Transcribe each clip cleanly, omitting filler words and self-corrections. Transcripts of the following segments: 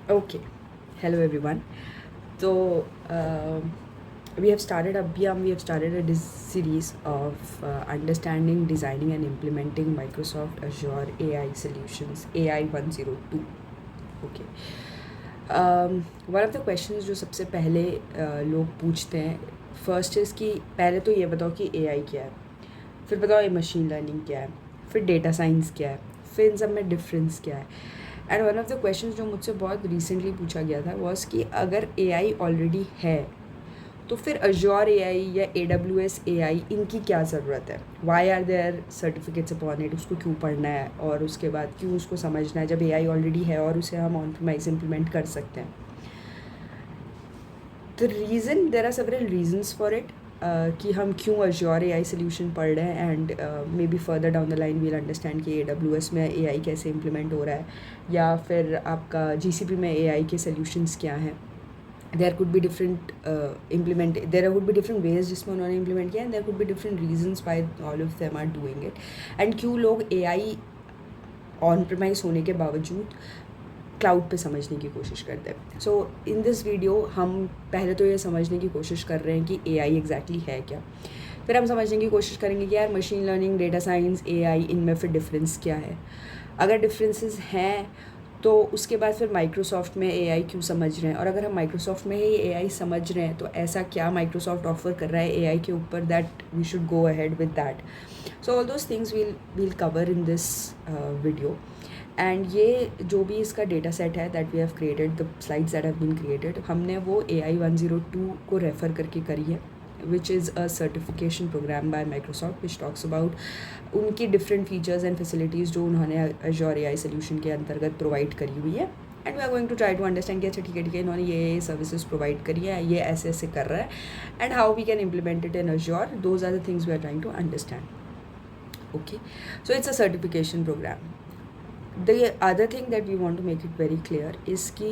Okay, hello everyone. So we have started a series of understanding, designing, and implementing Microsoft Azure AI solutions AI 102. Okay. One of the questions जो सबसे पहले लोग पूछते हैं first is कि पहले तो ये बताओ कि AI क्या है, फिर बताओ ये मशीन लर्निंग क्या है, फिर डेटा साइंस क्या है, फिर इन सब में डिफरेंस क्या है. And one of the question जो मुझसे बहुत रिसेंटली पूछा गया था वॉज कि अगर AI ऑलरेडी है तो फिर अज्योर AI या AWS AI इनकी क्या ज़रूरत है, why are there certificates upon it, उसको क्यों पढ़ना है और उसके बाद क्यों उसको समझना है जब AI ऑलरेडी है और उसे हम ऑन प्रीमाइज इम्प्लीमेंट कर सकते हैं. The reason, there are several reasons for it कि हम क्यों अज्योर AI सोल्यूशन पढ़ रहे हैं. And may be further down the line we'll understand कि AWS में AI कैसे इम्प्लीमेंट हो रहा है या फिर आपका GCP में AI के सोल्यूशंस क्या हैं. There could be different there could be different ways जिसमें उन्होंने इम्प्लीमेंट किया, and there could be different reasons why all of them are doing it. And क्यों लोग AI ऑन प्रीमाइज होने के बावजूद क्लाउड पे समझने की कोशिश करते हैं. सो इन दिस वीडियो हम पहले तो ये समझने की कोशिश कर रहे हैं कि AI एग्जैक्टली है क्या, फिर हम समझने की कोशिश करेंगे कि यार machine learning, data science, AI इनमें फिर डिफरेंस क्या है. अगर डिफरेंसेस हैं तो उसके बाद फिर माइक्रोसॉफ्ट में AI क्यों समझ रहे हैं, और अगर हम माइक्रोसॉफ्ट में ही AI समझ रहे हैं तो ऐसा क्या माइक्रोसॉफ्ट ऑफर कर रहा है AI के ऊपर that we should go ahead with that. So all those things we'll cover in this video. And ये जो भी इसका डेटा सेट है that we have created, the slides that have been created, हमने वो AI 102 को रेफ़र करके करी है, which is a certification program by Microsoft which talks about उनकी डिफरेंट फीचर्स एंड फैसिलिटीज़ जो उन्होंने अज्योर AI सोल्यूशन के अंतर्गत प्रोवाइड करी हुई है. And we are going to try to understand कि अच्छा ठीक है इन्होंने ये सर्विसेज प्रोवाइड करी है, ये ऐसे ऐसे कर रहा है, and how we can implement it in Azure. Those are the things we are trying to understand. Okay, so it's a certification program. The other thing that we want to make it very clear is कि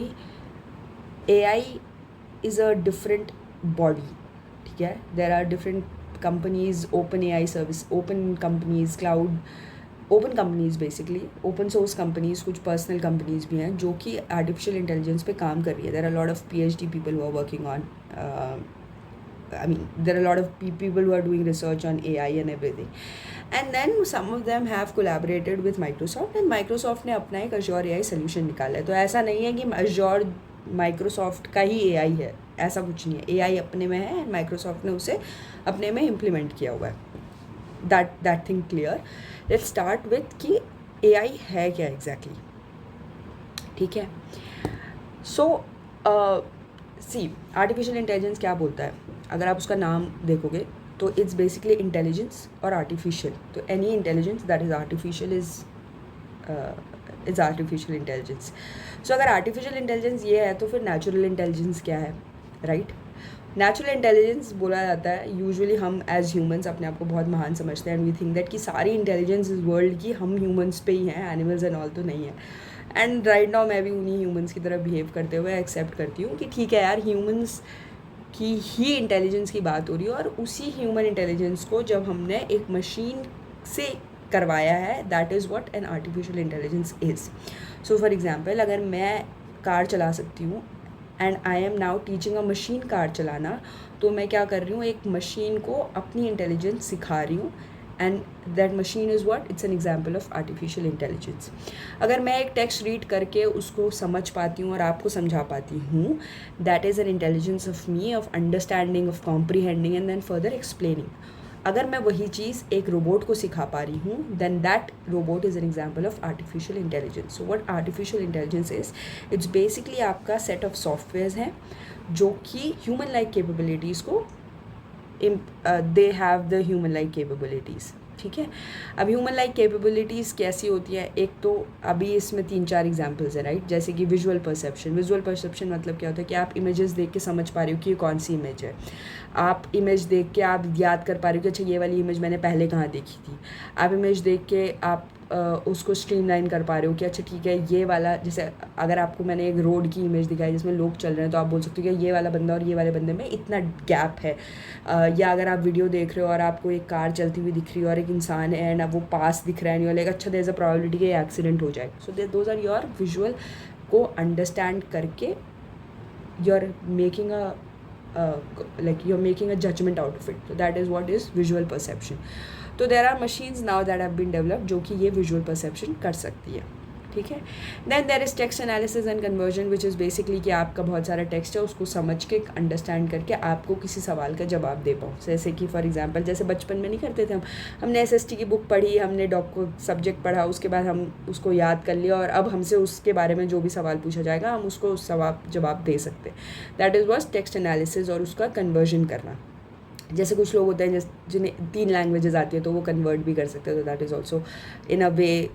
AI is a different body. ठीक है, there are different companies, open AI service, open companies, cloud, open companies basically, open source companies, कुछ personal companies भी हैं जो कि artificial intelligence पे काम कर रही है. There are lot of PhD people who are working on I mean, there are a lot of people who are doing research on AI and everything. And then some of them have collaborated with Microsoft, and Microsoft ने अपना एक Azure AI solution निकाला है. तो ऐसा नहीं है कि Azure Microsoft का ही AI है, ऐसा कुछ नहीं है. AI अपने में है and Microsoft ने उसे अपने में implement किया हुआ है. That thing clear. Let's start with कि AI है क्या exactly. ठीक है. So सी आर्टिफिशियल इंटेलिजेंस क्या बोलता है, अगर आप उसका नाम देखोगे तो इट्स बेसिकली इंटेलिजेंस और आर्टिफिशियल. तो any intelligence that is artificial is artificial intelligence. So अगर आर्टिफिशियल इंटेलिजेंस ये है तो फिर नेचुरल इंटेलिजेंस क्या है, राइट. नेचुरल इंटेलिजेंस बोला जाता है, यूजुअली हम एज ह्यूमंस अपने आप को बहुत महान समझते हैं एंड वी थिंक दैट कि सारी इंटेलिजेंस इस वर्ल्ड की हम ह्यूमंस पे ही हैं, एनिमल्स एंड ऑल तो नहीं है. एंड राइट नाउ मैं भी उन्हीं ह्यूमंस की तरह बिहेव करते हुए एक्सेप्ट करती हूँ कि ठीक है यार, ह्यूमंस की ही इंटेलिजेंस की बात हो रही है, और उसी ह्यूमन इंटेलिजेंस को जब हमने एक मशीन से करवाया है, that is what an artificial intelligence is. So for example, अगर मैं कार चला सकती हूँ and I M now teaching a machine car चलाना, तो मैं क्या कर रही हूँ, एक मशीन को अपनी इंटेलिजेंस सिखा रही हूँ, and that machine is what, it's an example of artificial intelligence. अगर मैं एक टेक्स्ट रीड करके उसको समझ पाती हूँ और आपको समझा पाती हूँ, that is an intelligence of me, of understanding, of comprehending and then further explaining. अगर मैं वही चीज़ एक रोबोट को सिखा पा रही हूँ, then that robot is an example of artificial intelligence. So what artificial intelligence is, it's basically आपका सेट ऑफ सॉफ्टवेयर्स हैं जो कि ह्यूमन लाइक कैपेबिलिटीज़ को दे have the human like capabilities. ठीक है, अब ह्यूमन लाइक कैपेबिलिटीज़ कैसी होती है, एक तो अभी इसमें 3-4 एग्जांपल्स हैं, राइट. जैसे कि विजुअल परसेप्शन. विजुअल परसेप्शन मतलब क्या होता है कि आप इमेजेस देख के समझ पा रहे हो कि ये कौन सी इमेज है. आप इमेज देख के आप याद कर पा रहे हो कि अच्छा ये वाली इमेज मैंने पहले कहाँ देखी थी. आप इमेज देख के आप उसको स्ट्रीमलाइन कर पा रहे हो कि अच्छा ठीक है ये वाला, जैसे अगर आपको मैंने एक रोड की इमेज दिखाई जिसमें लोग चल रहे हैं, तो आप बोल सकते हो कि ये वाला बंदा और ये वाले बंदे में इतना गैप है. या अगर आप वीडियो देख रहे हो और आपको एक कार चलती हुई दिख रही है और एक इंसान है एंड अब वो पास दिख रहा है, नहीं लाइक अच्छा देयर इज़ अ प्रोबेबिलिटी कि एक्सीडेंट हो जाए. So those are your visual को अंडरस्टैंड करके you're making a you're making a judgment out of it. So that is what is visual perception. तो there are machines now that have been developed जो कि ये visual perception कर सकती है, ठीक है. Then there is text analysis and conversion, which is basically कि आपका बहुत सारा टेक्स्ट है, उसको समझ के अंडरस्टैंड करके आपको किसी सवाल का जवाब दे पाऊँ. जैसे कि फॉर एग्जांपल जैसे बचपन में नहीं करते थे हमने SST की बुक पढ़ी, हमने को सब्जेक्ट पढ़ा, उसके बाद हम उसको याद कर लिया और अब हमसे उसके बारे में जो भी सवाल पूछा जाएगा हम उसको जवाब दे सकते. That is was text analysis और उसका कन्वर्जन करना. जैसे कुछ लोग होते हैं जिन्हें 3 लैंग्वेजेस आती है तो वो कन्वर्ट भी कर सकते हैं, तो that is also in a way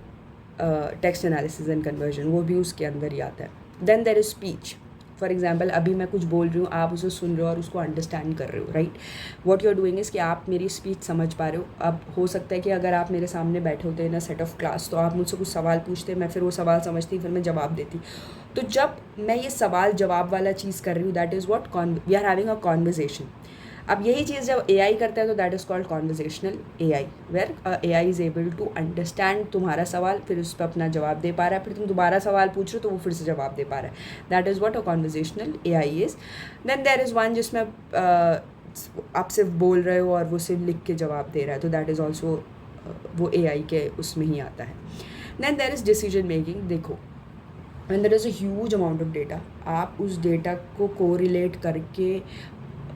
text analysis and conversion, वो भी उसके अंदर ही आता है. Then there is speech. For example अभी मैं कुछ बोल रही हूँ, आप उसे सुन रहे हो और उसको अंडरस्टैंड कर रहे हो, right. What you are doing is कि आप मेरी स्पीच समझ पा रहे हो. अब हो सकता है कि अगर आप मेरे सामने बैठे होते इन अ सेट ऑफ क्लास तो आप मुझसे कुछ सवाल पूछते, मैं फिर वो सवाल समझती, फिर मैं जवाब देती. तो जब मैं ये सवाल जवाब वाला चीज़ कर रही हूँ, that is what we are having a conversation. अब यही चीज़ जब AI करता है तो that is called conversational AI, where AI is able to understand तुम्हारा सवाल, फिर उस पर अपना जवाब दे पा रहा है, फिर तुम दोबारा सवाल पूछ रहे हो तो वो फिर से जवाब दे पा रहा है. That is what a conversational AI is. Then there is one जिसमें आप सिर्फ बोल रहे हो और वो सिर्फ लिख के जवाब दे रहा है, तो दैट इज़ ऑल्सो वो AI के उसमें ही आता है. Then there is decision making. देखो when there is a huge amount of data, आप उस डेटा को कोरिलेट करके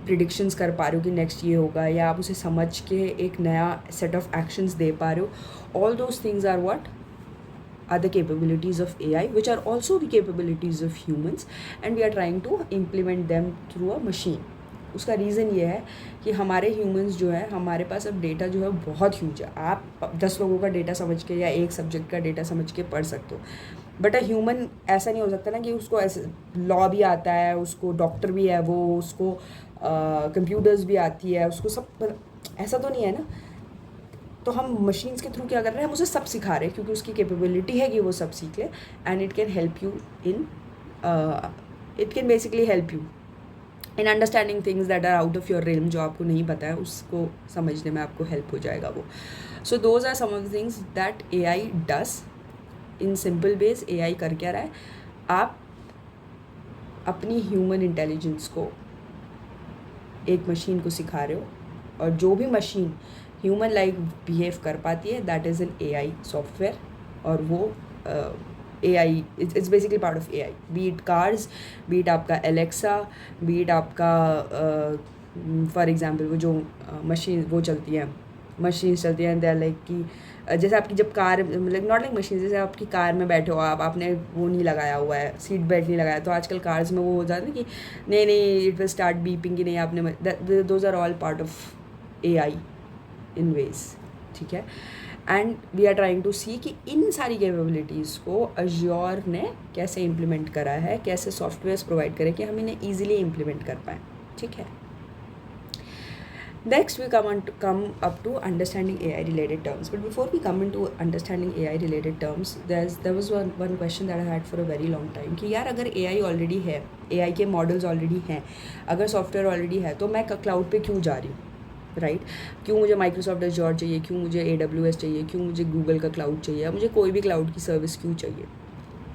प्रिडिक्शंस कर पा रहे हो कि नेक्स्ट ये होगा, या आप उसे समझ के एक नया सेट ऑफ एक्शंस दे पा रहे हो. All those things are what are the capabilities of AI, which are also the capabilities of humans, and we are trying to implement them through a machine. उसका रीज़न ये है कि हमारे humans जो है, हमारे पास अब डेटा जो है बहुत ह्यूज है. आप 10 लोगों का डेटा समझ के या एक सब्जेक्ट का डेटा समझ के पढ़ सकते हो, बट अ ह्यूमन ऐसा नहीं हो सकता ना कि उसको ऐसे लॉ भी आता है, उसको डॉक्टर भी है, वो उसको कंप्यूटर्स भी आती है, उसको सब, ऐसा तो नहीं है ना. तो हम मशीन्स के थ्रू क्या कर रहे हैं, हम उसे सब सिखा रहे हैं क्योंकि उसकी कैपेबिलिटी है कि वो सब सीख ले, and it can help you in it can basically help you in understanding things that are out of your realm. जो आपको नहीं पता है उसको समझने में आपको हेल्प हो जाएगा वो. So those are some of the things that AI does in simple ways. AI कर क्या रहा है, आप अपनी ह्यूमन इंटेलिजेंस को एक मशीन को सिखा रहे हो, और जो भी मशीन ह्यूमन लाइक बिहेव कर पाती है that is N AI software, और वो AI it's basically part of AI. B it cars, B it आपका Alexa, बी इट आपका फॉर एग्जांपल वो जो मशीन वो चलती हैं, मशीन्स चलती हैं, दे आर लाइक कि जैसे आपकी जब कार, मतलब नॉट लाइक मशीन, जैसे आपकी कार में बैठे हो आप, आपने वो नहीं लगाया हुआ है, सीट बेल्ट नहीं लगाया, तो आजकल कार्स में वो हो जाता है कि नहीं इट विल स्टार्ट बीपिंग कि नहीं आपने, those are all part of AI in ways, ठीक है. And we are trying to see कि इन सारी कैपेबिलिटीज़ को अज्योर ने कैसे इम्प्लीमेंट करा है, कैसे सॉफ्टवेयर्स प्रोवाइड करें कि हम इन्हें ईजिली इम्प्लीमेंट कर पाएँ, ठीक है. Next, we come up to understanding AI related terms. But before we come into understanding AI related terms, there was one question that I had for a very long time कि यार अगर AI already है, AI के models already हैं, अगर software already है, तो मैं cloud पे क्यों जा रही हूँ, राइट. क्यों मुझे Microsoft Azure चाहिए, क्यों मुझे AWS चाहिए, क्यों मुझे Google का cloud चाहिए, मुझे कोई भी cloud की सर्विस क्यों चाहिए.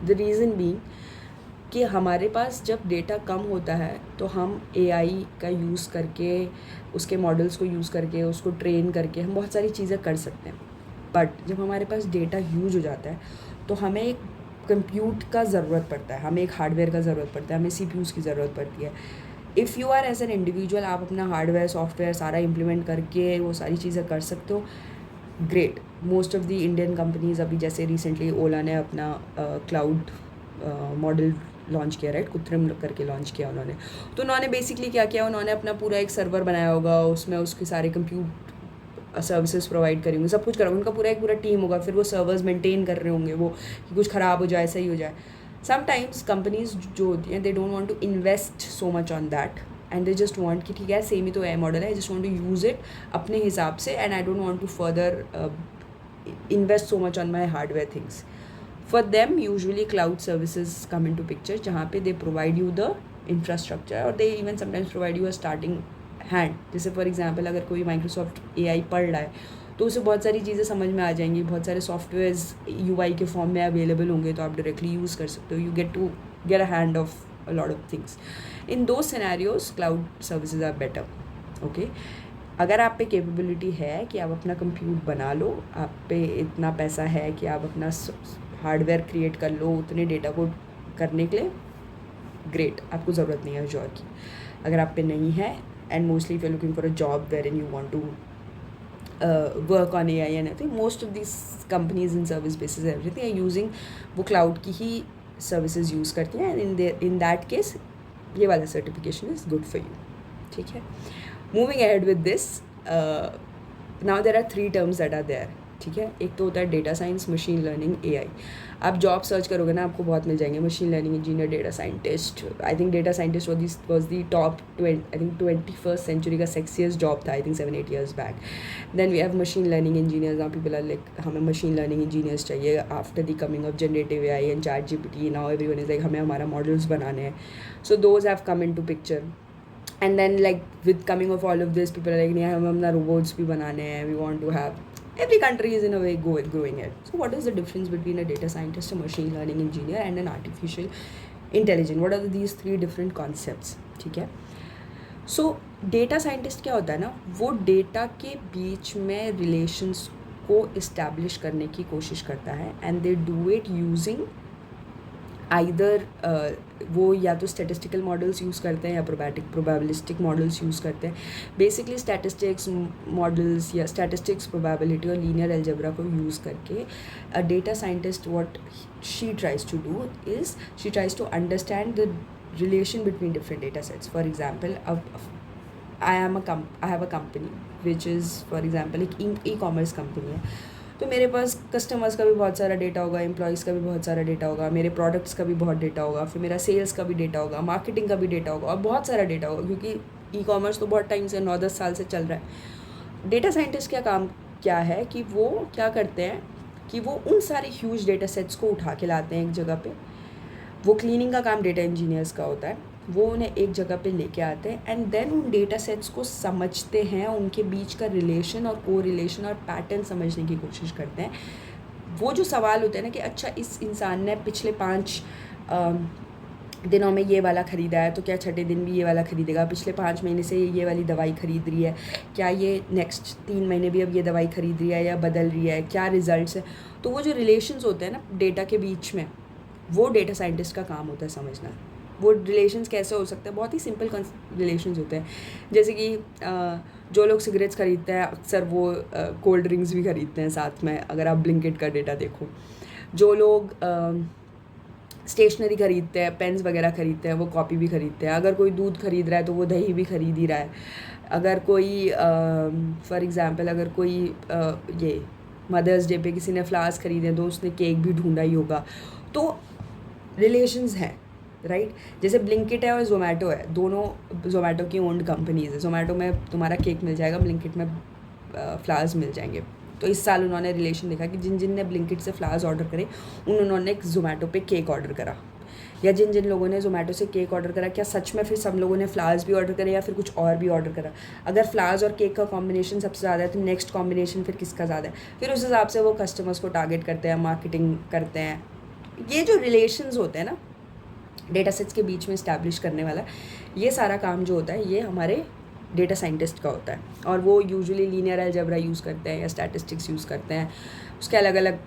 The reason being कि हमारे पास जब डेटा कम होता है तो हम AI का यूज़ करके, उसके मॉडल्स को यूज़ करके, उसको ट्रेन करके हम बहुत सारी चीज़ें कर सकते हैं. बट जब हमारे पास डेटा ह्यूज हो जाता है तो हमें एक कंप्यूट का ज़रूरत पड़ता है, हमें एक हार्डवेयर का ज़रूरत पड़ता है, हमें CPUs की ज़रूरत पड़ती है. If you are as an individual, आप अपना हार्डवेयर सॉफ्टवेयर सारा इम्प्लीमेंट करके वो सारी चीज़ें कर सकते हो, great. Most of the Indian companies, अभी जैसे रिसेंटली ओला ने अपना क्लाउड मॉडल लॉन्च किया, राइट, कृत्रिम करके लॉन्च किया उन्होंने. तो उन्होंने बेसिकली क्या किया, उन्होंने अपना पूरा एक सर्वर बनाया होगा, उसमें उसके सारे कंप्यूट सर्विसेज प्रोवाइड करेंगे, सब कुछ करेंगे, उनका पूरा टीम होगा, फिर वो सर्वर्स मेंटेन कर रहे होंगे वो कि कुछ ख़राब हो जाए, सही हो जाए. समटाइम्स कंपनीज जो होती हैं, they don't want to invest so much on that, and they just want कि ठीक है सेम ही तो AI मॉडल है, I just want to use it अपने हिसाब से, and I don't want to further invest so much on my hardware things. For them, usually cloud services come into picture, जहाँ पे they provide you the infrastructure, और they even sometimes provide you a starting hand. जैसे for example अगर कोई Microsoft AI पढ़ रहा है तो उसे बहुत सारी चीज़ें समझ में आ जाएंगी, बहुत सारे सॉफ्टवेयर्स यूआई के फॉर्म में अवेलेबल होंगे, तो आप डायरेक्टली यूज़ कर सकते हो. You get a hand of a lot of things. इन दो scenarios cloud services are better. Okay, अगर आप पे कैपेबिलिटी है कि आप अपना कंप्यूट बना लो, आप पे इतना पैसा है कि आप अपना हार्डवेयर क्रिएट कर लो उतने डेटा को करने के लिए, ग्रेट, आपको ज़रूरत नहीं है अज़ूर की. अगर आप पे नहीं है, and mostly if you looking for a job where in you want to work on AI and everything, most of this companies in service basis everything are using, वो क्लाउड की ही सर्विसेज यूज़ करती हैं. And in that case ये वाला certification is good for you. ठीक है, moving ahead with this, now there are 3 terms that are there. ठीक है, एक तो होता है data science, machine learning, AI. आप जॉब सर्च करोगे ना, आपको बहुत मिल जाएंगे, machine learning engineer, data scientist. I think data scientist was the top 21st century का सेक्सियस्ट जॉब था, आई थिंक 7-8 years बैक. Then we have machine learning engineers. Now people are like, हमें मशीन लर्निंग इंजीनियर्स चाहिए after the coming of generative AI and ChatGPT. Now everyone is like, हमें हमारा models बनाने हैं. So those have come in to picture. And then like with coming of all of this, people are like, नहीं हमें अपना robots भी बनाने हैं, we want to have, every country is in a way growing it. So what is the difference between a data scientist, a machine learning engineer and an artificial intelligence? What are these 3 different concepts? ठीक है, so data scientist क्या होता है ना, वो data के बीच में relations को establish करने की कोशिश करता है, and they do it using either वो या तो स्टैटिस्टिकल मॉडल्स यूज़ करते हैं या प्रोबेबिलिस्टिक मॉडल्स यूज़ करते हैं. बेसिकली स्टैटिस्टिक्स मॉडल्स या स्टैटिस्टिक्स, प्रोबेबिलिटी और लीनियर अलजेब्रा को यूज़ करके a data scientist what she tries to do is she tries to understand the relation between different data sets. For example, I have a company which is, for example, एक e-commerce company है. तो मेरे पास customers का भी बहुत सारा data होगा, employees का भी बहुत सारा डेटा होगा, मेरे प्रोडक्ट्स का भी बहुत डेटा होगा, फिर मेरा सेल्स का भी डेटा होगा, मार्केटिंग का भी डेटा होगा, और बहुत सारा डेटा होगा, क्योंकि ई-कॉमर्स तो बहुत टाइम से 9-10 साल से चल रहा है. डेटा साइंटिस्ट का काम क्या है कि वो क्या करते हैं कि वो उन सारे ह्यूज डेटा सेट्स को उठा के लाते हैं एक जगह पे. वो क्लीनिंग का काम डेटा इंजीनियर्स का होता है. वो उन्हें एक जगह पे लेके आते हैं एंड देन उन डेटा सेट्स को समझते हैं, उनके बीच का रिलेशन और को रिलेशन और पैटर्न समझने की कोशिश करते हैं. वो जो सवाल होते हैं ना कि अच्छा, इस इंसान ने पिछले 5 दिनों में ये वाला ख़रीदा है, तो क्या छठे दिन भी ये वाला ख़रीदेगा? पिछले 5 महीने से ये वाली दवाई ख़रीद रही है, क्या ये नेक्स्ट 3 महीने भी अब ये दवाई ख़रीद रही है या बदल रही है? क्या रिजल्ट्स है? तो वो जो रिलेशंस होते हैं ना डेटा के बीच में, वो डेटा साइंटिस्ट का काम होता है समझना. वो रिलेशंस कैसे हो सकते हैं? बहुत ही सिंपल रिलेशंस होते हैं. जैसे कि जो लोग सिगरेट्स ख़रीदते हैं अक्सर वो कोल्ड ड्रिंक्स भी ख़रीदते हैं साथ में, अगर आप ब्लिंकिट का डेटा देखो. जो लोग स्टेशनरी ख़रीदते हैं, पेन्स वगैरह ख़रीदते हैं, वो कॉपी भी ख़रीदते हैं. अगर कोई दूध ख़रीद रहा है तो वो दही भी ख़रीद ही रहा है. अगर कोई फॉर एग्ज़ाम्पल अगर कोई ये मदर्स डे पे किसी ने फ्लावर्स ख़रीदे तो उसने केक भी ढूंढा ही होगा. तो रिलेशंस हैं, राइट. जैसे ब्लिंकिट है और ज़ोमैटो है, दोनों ज़ोमैटो की ओन्ड कंपनीज़ है. ज़ोमैटो में तुम्हारा केक मिल जाएगा, ब्लिंकिट में फ्लावर्स मिल जाएंगे. तो इस साल उन्होंने रिलेशन देखा कि जिन जिन ने ब्लिंकिट से फ्लावर्स ऑर्डर करे उन्होंने ज़ोमैटो पे केक ऑर्डर करा, या जिन जिन लोगों ने ज़ोमैटो से केक ऑर्डर करा क्या सच में फिर सब लोगों ने फ्लावर्स भी ऑर्डर करे या फिर कुछ और भी ऑर्डर करा? अगर फ्लावर्स और केक का कॉम्बिनेशन सबसे ज़्यादा है तो नेक्स्ट कॉम्बिनेशन फिर किसका ज़्यादा है? फिर उस हिसाब से वो कस्टमर्स को टारगेट करते हैं, मार्केटिंग करते हैं. ये जो रिलेशंस होते हैं ना डेटा सेट्स के बीच में इस्टेब्लिश करने वाला, ये सारा काम जो होता है ये हमारे डेटा साइंटिस्ट का होता है. और वो यूजुअली लीनियर अलजेब्रा यूज़ करते हैं या स्टैटिस्टिक्स यूज़ करते हैं. उसके अलग अलग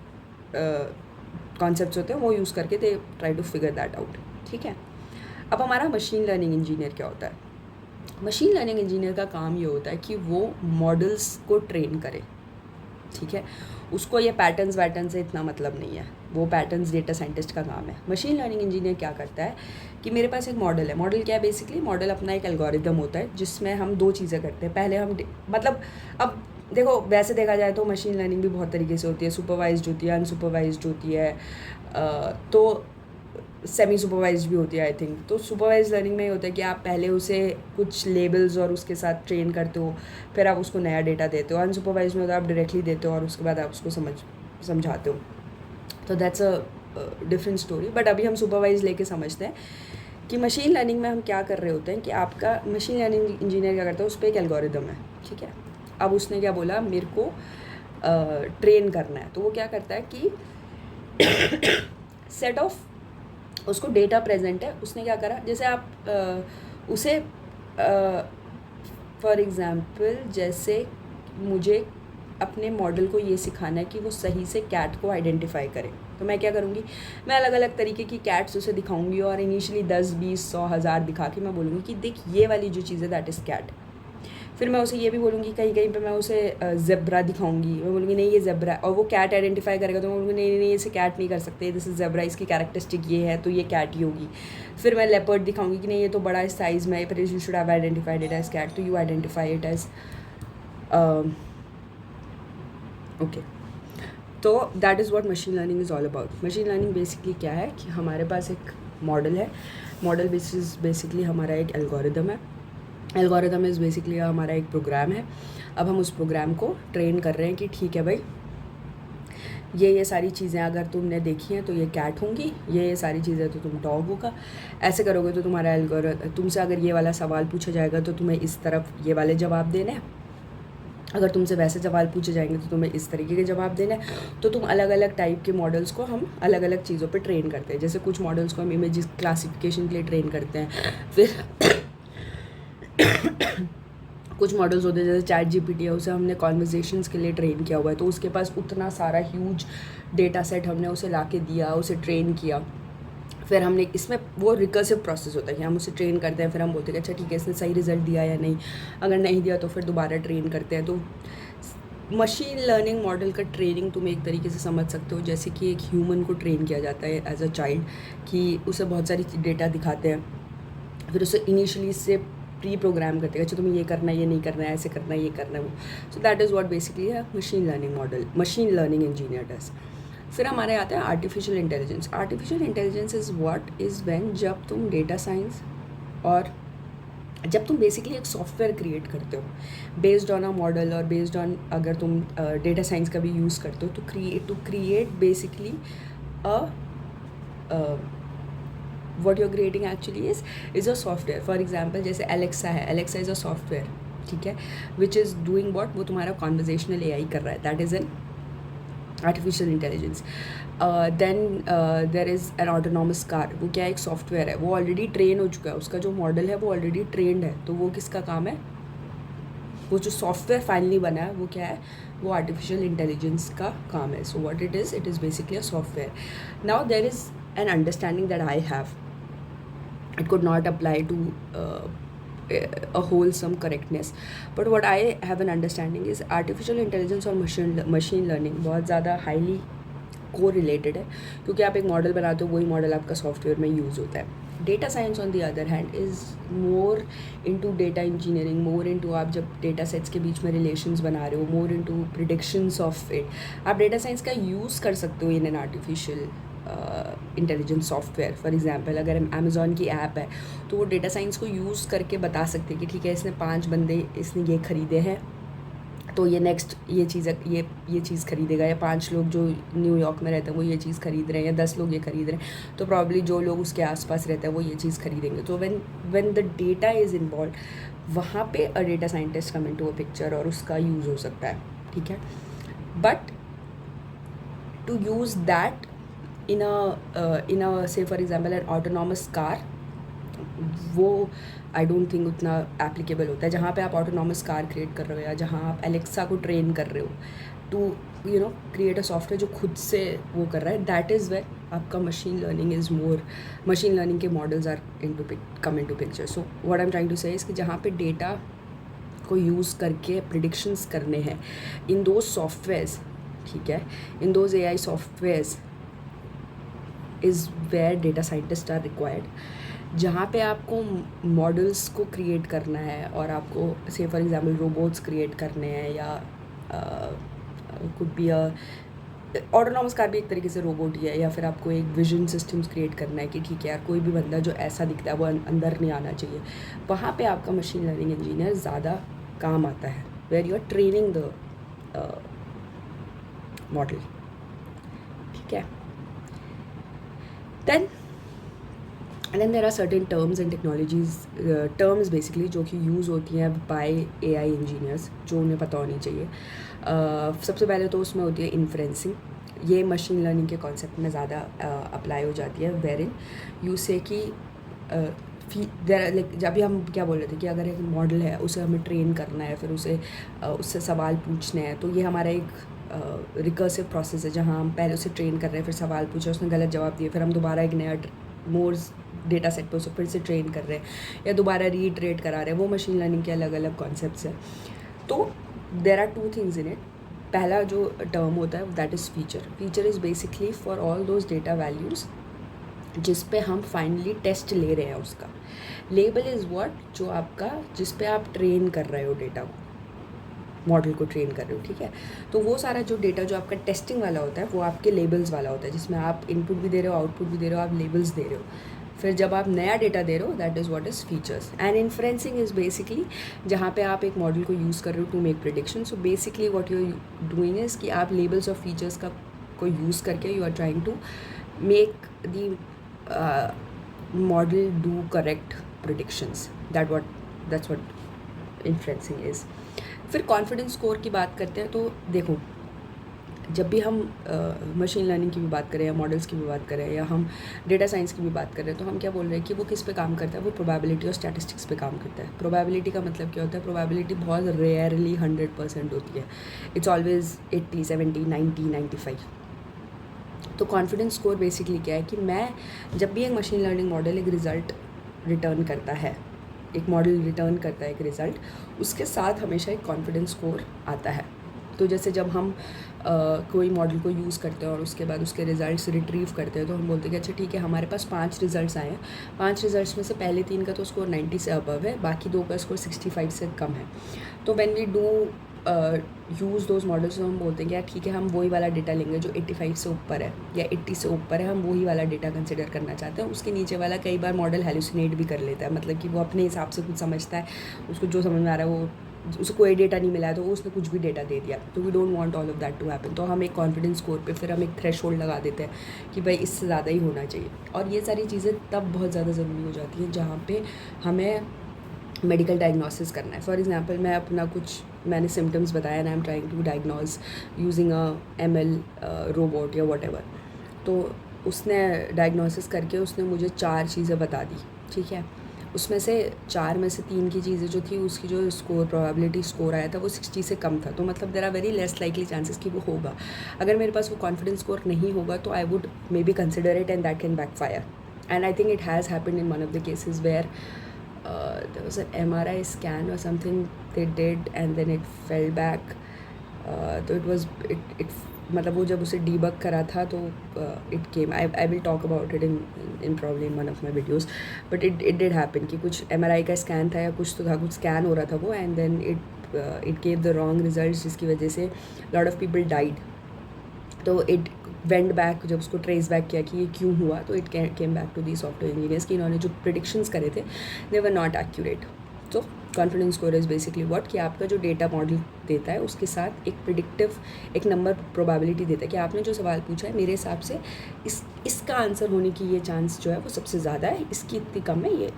कॉन्सेप्ट्स होते हैं, वो यूज़ करके they try to figure that out. ठीक है, अब हमारा मशीन लर्निंग इंजीनियर क्या होता है? मशीन लर्निंग इंजीनियर का काम ये होता है कि वो मॉडल्स को ट्रेन करे. ठीक है, उसको ये पैटर्न्स वैटर्न से इतना मतलब नहीं है, वो पैटर्न्स डेटा साइंटिस्ट का काम है. मशीन लर्निंग इंजीनियर क्या करता है कि मेरे पास एक मॉडल है. मॉडल क्या है? बेसिकली मॉडल अपना एक एल्गोरिदम होता है जिसमें हम 2 चीज़ें करते हैं. पहले हम मतलब अब देखो वैसे देखा जाए तो मशीन लर्निंग भी बहुत तरीके से होती है. सुपरवाइज्ड होती है, अनसुपरवाइज्ड होती है, तो सेमी सुपरवाइज्ड भी होती है आई थिंक. तो सुपरवाइज्ड लर्निंग में ये होता है कि आप पहले उसे कुछ लेबल्स और उसके साथ ट्रेन करते हो, फिर आप उसको नया डेटा देते हो. अनसुपरवाइज्ड में होता है आप डायरेक्टली देते हो और उसके बाद आप उसको समझाते हो. तो that's a different story. But अभी हम सुपरवाइज लेके समझते हैं कि मशीन लर्निंग में हम क्या कर रहे होते हैं कि आपका मशीन लर्निंग इंजीनियर क्या करता है, उस पर एक एल्गोरिदम है. ठीक है, अब उसने क्या बोला, मेरे को ट्रेन करना है, तो वो क्या करता है कि सेट ऑफ उसको डेटा प्रेजेंट है, उसने क्या करा, जैसे आप उसे फॉर एग्ज़ाम्पल जैसे मुझे अपने मॉडल को ये सिखाना है कि वो सही से कैट को आइडेंटिफाई करे, तो मैं क्या करूँगी, मैं अलग अलग तरीके की कैट्स उसे दिखाऊंगी और इनिशियली 10, 20, 100, 1000 दिखा के मैं बोलूँगी कि देख ये वाली जो चीज़ है दैट इज़ कैट। फिर मैं उसे ये भी बोलूँगी, कहीं कहीं पे मैं उसे ज़ेब्रा दिखाऊंगी, मैं बोलूँगी नहीं ये ज़ेब्रा है, और वो कैट आइडेंटिफाई करेगा तो मैं बोलूँगी नहीं नहीं इसे कैट नहीं कर सकते, दिस इज़ ज़ेब्रा, इसकी कैरेक्टरिस्टिक ये है तो ये कैट ही होगी। फिर मैं लेपर्ड दिखाऊंगी कि नहीं ये तो बड़ा इस साइज़ में है, पर you should have identified it as cat, तो you identify it as okay. तो that is what machine learning is all about. Machine learning basically क्या है कि हमारे पास एक मॉडल है, मॉडल बेसिकली हमारा एक एल्गोरिदम है, एल्गोरिदम इज़ बेसिकली हमारा एक प्रोग्राम है। अब हम उस प्रोग्राम को ट्रेन कर रहे हैं कि ठीक है भाई ये सारी चीज़ें अगर तुमने देखी हैं तो ये कैट होंगी, ये सारी चीज़ें तो तुम डॉग होगा, ऐसे करोगे तो तुम्हारा तुमसे अगर ये वाला सवाल पूछा जाएगा तो तुम्हें इस तरफ ये वाले जवाब देने हैं, अगर तुमसे वैसे सवाल पूछे जाएंगे तो तुम्हें इस तरीके के जवाब देने हैं। तो तुम अलग अलग टाइप के मॉडल्स को हम अलग अलग चीज़ों पे ट्रेन करते हैं। जैसे कुछ मॉडल्स को हम इमेज क्लासिफिकेशन के लिए ट्रेन करते हैं, फिर कुछ मॉडल्स होते हैं जैसे चैट जीपीटी है, उसे हमने कॉन्वर्जेशंस के लिए ट्रेन किया हुआ है, तो उसके पास उतना सारा ह्यूज डेटा सेट हमने उसे ला के दिया, उसे ट्रेन किया। फिर हमने इसमें वो रिकर्सिव प्रोसेस होता है कि हम उसे ट्रेन करते हैं, फिर हम बोलते हैं कि अच्छा ठीक है इसने सही रिजल्ट दिया या नहीं, अगर नहीं दिया तो फिर दोबारा ट्रेन करते हैं। तो मशीन लर्निंग मॉडल का ट्रेनिंग तुम एक तरीके से समझ सकते हो जैसे कि एक ह्यूमन को ट्रेन किया जाता है एज अ चाइल्ड, कि उसे बहुत सारी डेटा दिखाते हैं, फिर उसे इनिशियली इससे प्री प्रोग्राम करते हैं, अच्छा तुम्हें ये करना है, ये नहीं करना है, ऐसे करना है, ये करना है वो। So that is what basically है machine learning model, machine learning engineer does. फिर हमारे आते हैं artificial intelligence. Artificial intelligence is what is when जब तुम डेटा साइंस और जब तुम बेसिकली एक सॉफ्टवेयर क्रिएट करते हो बेस्ड ऑन अ मॉडल और बेस्ड ऑन, अगर तुम डेटा साइंस का भी यूज़ करते हो तो create basically a what you're creating actually is a software. For example जैसे Alexa है, Alexa is a software, ठीक है, which is doing what, वो तुम्हारा conversational AI कर रहा है, that is an artificial intelligence. Then there is an autonomous car, वो क्या एक सॉफ्टवेयर है, वो ऑलरेडी ट्रेन हो चुका है, उसका जो मॉडल है वो ऑलरेडी ट्रेंड है, तो वो किसका काम है, वो जो सॉफ्टवेयर फाइनली बना है वो क्या है, वो आर्टिफिशियल इंटेलिजेंस का काम है। So what it is basically a software. Now there is an understanding that I have, it could not apply to a wholesome correctness, but what I have an understanding is artificial intelligence और machine learning बहुत ज़्यादा highly co-related है, क्योंकि आप एक model बनाते हो वही मॉडल आपका सॉफ्टवेयर में यूज़ होता है। Data science on the other hand is more into data engineering, more into आप जब डेटा सेट्स के बीच में रिलेशंस बना रहे हो, more into predictions of it. आप डेटा साइंस का यूज़ कर सकते हो in an artificial intelligence software. For example अगर अमेज़ॉन की ऐप है तो वो डेटा साइंस को यूज़ करके बता सकते हैं कि ठीक है इसने 5 बंदे इसने ये ख़रीदे हैं तो ये नेक्स्ट ये चीज़ खरीदेगा, या 5 लोग जो न्यूयॉर्क में रहते हैं वो ये चीज़ खरीद रहे हैं, या 10 लोग ये खरीद रहे हैं, तो प्रॉब्ली जो लोग उसके आसपास रहते हैं वो ये चीज़ खरीदेंगे। तो when the data is involve वहाँ पे a data scientist come into a picture और उसका यूज़ हो सकता है, ठीक है। But to use that in a say for example an autonomous car, वो आई डोंट थिंक उतना एप्लीकेबल होता है। जहाँ पे आप ऑटोनॉमस कार क्रिएट कर रहे हो या जहाँ आप एलेक्सा को ट्रेन कर रहे हो टू क्रिएट अ सॉफ्टवेयर जो खुद से वो कर रहा है, दैट इज़ वेयर आपका machine learning is more, machine learning के models are come into picture. So what I am trying to say is कि जहाँ पे डेटा को यूज़ करके प्रिडिक्शंस करने हैं इन दोज सॉफ्टवेयर्स, ठीक है, in those AI softwares is where data scientist are required. जहाँ पे आपको मॉडल्स को क्रिएट करना है और आपको से फॉर एग्जांपल रोबोट्स क्रिएट करने हैं, या कुड बी ऑटोनॉमस कार भी एक तरीके से रोबोट ही है, या फिर आपको एक विजन सिस्टम्स क्रिएट करना है कि ठीक है यार कोई भी बंदा जो ऐसा दिखता है वो अंदर नहीं आना चाहिए, वहाँ पे आपका मशीन लर्निंग इंजीनियर ज़्यादा काम आता है, where you are training the model, ठीक है। Then and then there are certain terms and technologies, terms basically जो कि यूज़ होती हैं बाय AI इंजीनियर्स, जो उन्हें पता होनी चाहिए. सबसे पहले तो उसमें होती है इन्फ्रेंसिंग. ये मशीन लर्निंग के कॉन्सेप्ट में ज़्यादा अप्लाई हो जाती है, वेर इन यू से कि लाइक जब भी हम क्या बोल रहे थे कि अगर एक मॉडल है उसे हमें ट्रेन करना है, फिर उससे सवाल पूछने हैं, तो ये हमारा एक रिकर्सिव प्रोसेस है जहाँ हम पहले उसे ट्रेन कर रहे हैं, फिर सवाल पूछा, उसने गलत जवाब दिए, फिर हम दोबारा एक नया मोर डेटा सेट पे उसे फिर से ट्रेन कर रहे हैं या दोबारा रीट्रेट करा रहे हैं. वो मशीन लर्निंग के अलग अलग कॉन्सेप्ट्स हैं. तो there are two things in it. पहला जो टर्म होता है that is feature. Feature is basically for all those data values जिस पे हम फाइनली टेस्ट ले रहे हैं उसका. लेबल इज़ व्हाट, जो आपका जिस पे आप ट्रेन कर रहे हो डेटा को, मॉडल को ट्रेन कर रहे हो, ठीक है. तो वो सारा जो डेटा जो आपका टेस्टिंग वाला होता है वो आपके लेबल्स वाला होता है, जिसमें आप इनपुट भी दे रहे हो, आउटपुट भी दे रहे हो, आप लेबल्स दे रहे हो. फिर जब आप नया डेटा दे रहे हो that is what is features. And inferencing is basically जहाँ पे आप एक मॉडल को यूज़ कर रहे हो to make prediction. So basically what you are doing is कि आप लेबल्स और फीचर्स को यूज़ करके you are trying to make the model do correct predictions. That's what inferencing is. फिर कॉन्फिडेंस स्कोर की बात करते हैं. तो देखो, जब भी हम मशीन लर्निंग की भी बात करें या मॉडल्स की भी बात करें या हम डेटा साइंस की भी बात करें, तो हम क्या बोल रहे हैं कि वो किस पे काम करता है, वो प्रोबेबिलिटी और स्टैटिस्टिक्स पे काम करता है. प्रोबेबिलिटी का मतलब क्या होता है? प्रोबेबिलिटी बहुत रेयरली 100% होती है. It's always 80, 70, 90, 95. तो कॉन्फिडेंस स्कोर बेसिकली क्या है कि मैं जब भी एक मशीन लर्निंग मॉडल एक रिज़ल्ट रिटर्न करता है, एक मॉडल रिटर्न करता है एक रिज़ल्ट, उसके साथ हमेशा एक कॉन्फिडेंस स्कोर आता है. तो जैसे जब हम कोई मॉडल को यूज़ करते हैं और उसके बाद उसके रिज़ल्ट्स रिट्रीव करते हैं, तो हम बोलते हैं कि अच्छा ठीक है, हमारे पास 5 रिज़ल्ट्स आए हैं. 5 रिज़ल्ट्स में से पहले 3 का तो स्कोर 90 से अबव है, बाकी 2 का स्कोर 65 से कम है. तो when we do use those models, तो हम बोलते हैं कि यार ठीक है, हम वही वाला डेटा लेंगे जो 85 से ऊपर है या 80 से ऊपर है, हम वही वाला डेटा कंसिडर करना चाहते हैं. उसके नीचे वाला कई बार मॉडल हेलुसिनेट भी कर लेता है, मतलब कि वो अपने हिसाब से कुछ समझता है, उसको जो समझ में आ रहा है, वो उसे कोई डेटा नहीं मिला है तो उसने कुछ भी डेटा दे दिया. तो we don't want all of that to happen. तो हम एक कॉन्फिडेंस स्कोर पे फिर हम एक थ्रेशोल्ड लगा देते हैं कि भाई इससे ज़्यादा ही होना चाहिए. और ये सारी चीज़ें तब बहुत ज़्यादा ज़रूरी हो जाती हैं जहाँ पे हमें मेडिकल डायग्नोसिस करना है. फॉर एग्जांपल, मैंने सिम्टम्स बताया and I am trying to diagnose using a ML robot या वट एवर. तो उसने डायग्नोसिस करके उसने मुझे 4 चीज़ें बता दी, ठीक है. उसमें से 4 में से 3 की चीज़ें जो थी, उसकी जो स्कोर प्रोबेबिलिटी स्कोर आया था वो 60 से कम था. तो मतलब there are very less likely chances कि वो होगा. अगर मेरे पास वो कॉन्फिडेंस स्कोर नहीं होगा तो I would maybe consider it and that can backfire. And I think it has happened in one of the cases where there was an MRI scan or something they did and then it fell back. तो it मतलब वो जब उसे debug करा था तो it came. I will talk about it in probably in one of my videos, but it did happen कि कुछ MRI का scan था या कुछ तो था, कुछ scan हो रहा था वो, and then it gave the wrong results जिसकी वजह से lot of people died. तो it went back, जब उसको ट्रेस बैक किया कि ये क्यों हुआ, तो it came back to the software engineers कि इन्होंने जो प्रिडिक्शंस करे थे दे वर नॉट एक्यूरेट. तो confidence score is basically what, कि आपका जो डेटा मॉडल देता है उसके साथ एक प्रिडिक्टिव एक नंबर प्रोबेबिलिटी देता है कि आपने जो सवाल पूछा है मेरे हिसाब से इसका आंसर होने की ये चांस जो है वो सबसे ज़्यादा है, इसकी इतनी कम है ये.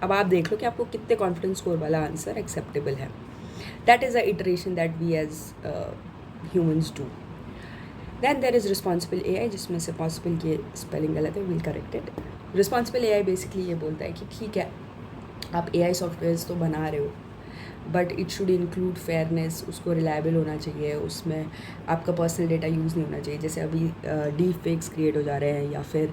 अब आप देख लो कि आपको कितने कॉन्फिडेंस स्कोर वाला आंसर एक्सेप्टेबल है. That is a iteration that we as humans do. Then there is responsible AI, जिसमें से पॉसिबल की स्पेलिंग गलत है, will correct it. Responsible AI basically ये बोलता है कि ठीक है, आप AI सॉफ्टवेयर्स तो बना रहे हो but it should include fairness, उसको रिलायबल होना चाहिए, उसमें आपका पर्सनल डेटा यूज़ नहीं होना चाहिए. जैसे अभी डीप फेक्स क्रिएट हो जा रहे हैं या फिर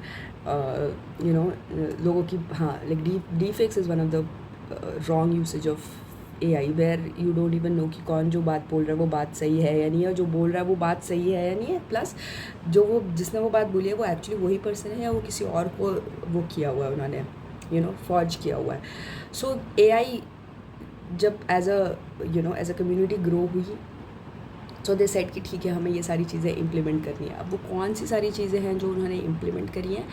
लोगों की, हाँ, like deep fakes is one of the wrong usage of AI where you don't even know कि कौन जो बात बोल रहा है वो बात सही है या नहीं है, जो बोल रहा है वो बात सही है या नहीं है, प्लस जो जिसने वो बात बोली है वो एक्चुअली वही पर्सन है या वो किसी और को वो किया हुआ है, उन्होंने फॉर्ज किया हुआ है. सो AI जब एज अ कम्युनिटी ग्रो हुई, सो दे सेड कि ठीक है, हमें ये सारी चीज़ें इम्प्लीमेंट करनी है. अब वो कौन सी सारी चीज़ें हैं जो उन्होंने इम्प्लीमेंट करी हैं,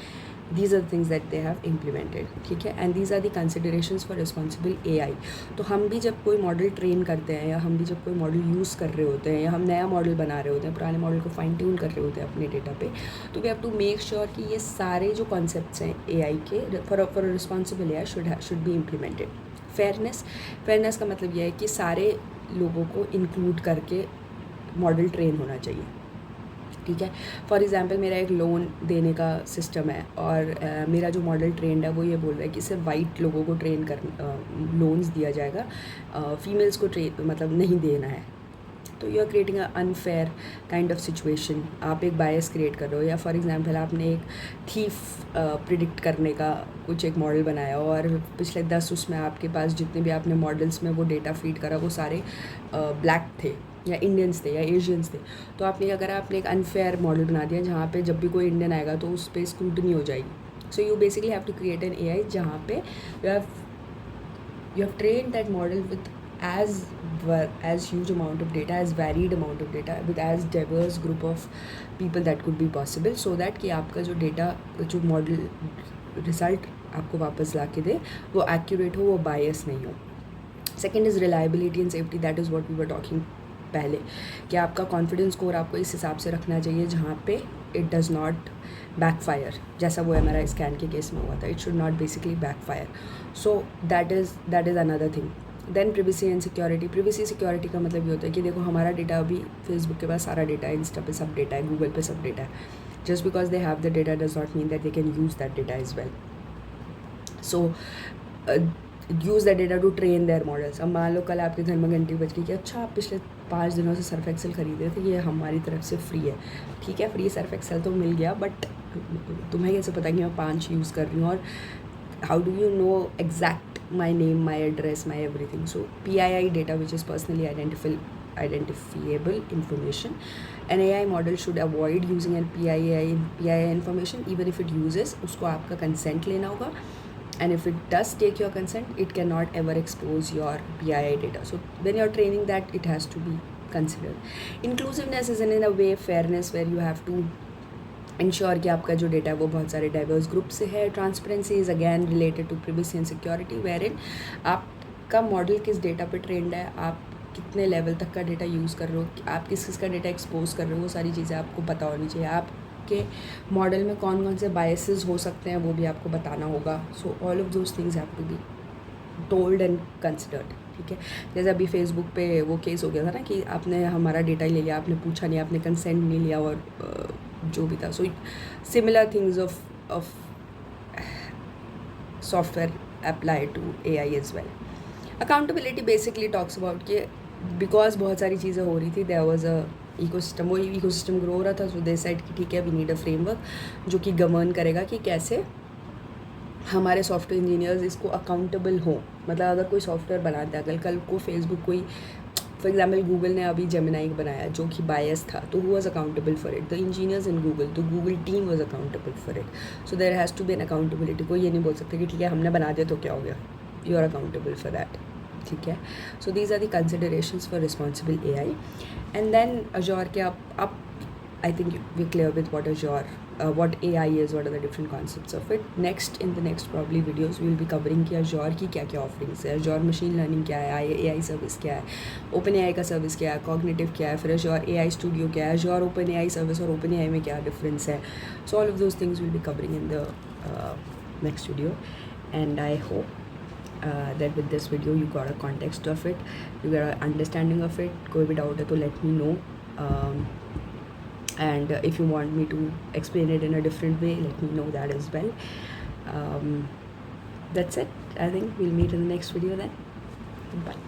these are the things that they have implemented, ठीक है. And these are the considerations for responsible AI. तो हम भी जब कोई मॉडल ट्रेन करते हैं या हम भी जब कोई मॉडल यूज़ कर रहे होते हैं या हम नया मॉडल बना रहे होते हैं, पुराने मॉडल को फाइन ट्यून कर रहे होते हैं अपने डेटा पे, तो we have to make sure कि ये सारे जो कॉन्सेप्ट्स हैं AI के for responsible AI should be implemented. Fairness का मतलब यह है कि सारे लोगों को इंक्लूड करके मॉडल ट्रेन होना चाहिए, ठीक है. फॉर एग्ज़ाम्पल मेरा एक लोन देने का सिस्टम है और मेरा जो मॉडल ट्रेंड है वो ये बोल रहा है कि सिर्फ वाइट लोगों को ट्रेन कर लोन्स दिया जाएगा, फीमेल्स को मतलब नहीं देना है. तो you are creating a unfair kind of situation. आप एक बायस क्रिएट कर रहे हो. या फॉर एग्जांपल आपने एक थीफ प्रिडिक्ट करने का कुछ एक मॉडल बनाया और पिछले 10 उसमें आपके पास जितने भी आपने मॉडल्स में वो डेटा फीड करा वो सारे ब्लैक थे या इंडियंस थे या एशियंस थे. तो आपने अगर आपने एक अनफेयर मॉडल बना दिया जहाँ पे जब भी कोई इंडियन आएगा तो उस पर स्क्रूटनी हो जाएगी. So you basically have to create an AI जहाँ पे you have train that model with as huge amount of data, as varied amount of data, with as diverse group of people that could be possible, so that कि आपका जो data जो model result आपको वापस ला के दे वो accurate हो, वो बायस नहीं हो. Second is reliability and safety. That is what we were talking पहले कि आपका कॉन्फिडेंस स्कोर आपको इस हिसाब से रखना चाहिए जहाँ पे इट डज़ नॉट बैकफायर, जैसा वो हमारा स्कैन के केस में हुआ था. It should not basically backfire. So that is another thing. Then privacy and security. Privacy security का मतलब ये होता है कि देखो हमारा डेटा अभी फेसबुक के पास सारा डेटा है, इंस्टा पे सब डेटा है, गूगल पे सब डेटा है. Just because they have the data does not mean that they can use that data as well. So use that data to train their models. अब मान लो कल आपके घर में घंटी बज गई कि अच्छा आप पिछले 5 दिनों से सर्फ एक्सेल खरीदे थे, ये हमारी तरफ से फ्री है. ठीक है, फ्री सर्फ एक्सेल तो मिल गया, बट तुम्हें कैसे पता कि मैं 5 यूज़ कर रही हूँ, और how do you know exact my name, my address, my everything. So PII data, which is personally identifiable information. An AI model should avoid using an PII information even if it uses. उसको आपका consent लेना होगा, and if it does take your consent, it cannot ever expose your PII data. So when you're training that, it has to be considered. Inclusiveness is in a way fairness, where you have to ensure कि आपका जो data है वो बहुत सारे diverse group से है. Transparency is again related to privacy and security, wherein आपका मॉडल किस डेटा पे ट्रेंड है, आप कितने लेवल तक का डेटा यूज़ कर रहे हो, आप किस किस का डेटा एक्सपोज कर रहे हो, वो सारी चीज़ें आपको पता होनी चाहिए. आपके मॉडल में कौन कौन से बायसेस हो सकते हैं वो भी आपको बताना होगा. So all of those things have to be told and considered. ठीक है, जैसे अभी फेसबुक पे वो केस हो गया था ना कि आपने हमारा डेटा ही ले लिया, आपने पूछा नहीं, आपने कंसेंट नहीं लिया, और जो भी था. So similar things of software apply to AI as well. Accountability basically talks about कि बिकॉज बहुत सारी चीज़ें हो रही थी, देयर वाज अ इकोसिस्टम, वो इकोसिस्टम ग्रो हो रहा था. सो दे सेड कि ठीक है, वी नीड अ फ्रेमवर्क जो कि गवर्न करेगा कि कैसे हमारे सॉफ्टवेयर इंजीनियर्स इसको अकाउंटेबल हो. मतलब अगर कोई सॉफ्टवेयर बनाता है, अगर कल को फेसबुक कोई, फॉर एग्जाम्पल गूगल ने अभी जेमिनाई बनाया जो कि बायस था, तो who was accountable for it? The engineers in Google. तो Google team was accountable for it. So there has to be an accountability. कोई ये नहीं बोल सकते कि ठीक है हमने बना दिया तो क्या हो गया, you are accountable for that. ठीक है. So these are the considerations for responsible AI. And then Azure के आप I think we're clear with what Azure, what AI is, what are the different concepts of it. Next, in the next probably videos, we will be covering कि Azure की क्या क्या offerings है, Azure machine learning क्या है, AI service क्या है, OpenAI का service क्या है, Cognitive क्या है, फिर Azure AI Studio क्या है, Azure OpenAI service और OpenAI में क्या difference है. So all of those things we'll be covering in the next video, and I hope that with this video you got a context of it, you got an understanding of it. कोई भी doubt है तो let me know. And if you want me to explain it in a different way, let me know that as well. That's it. I think we'll meet in the next video then. Bye.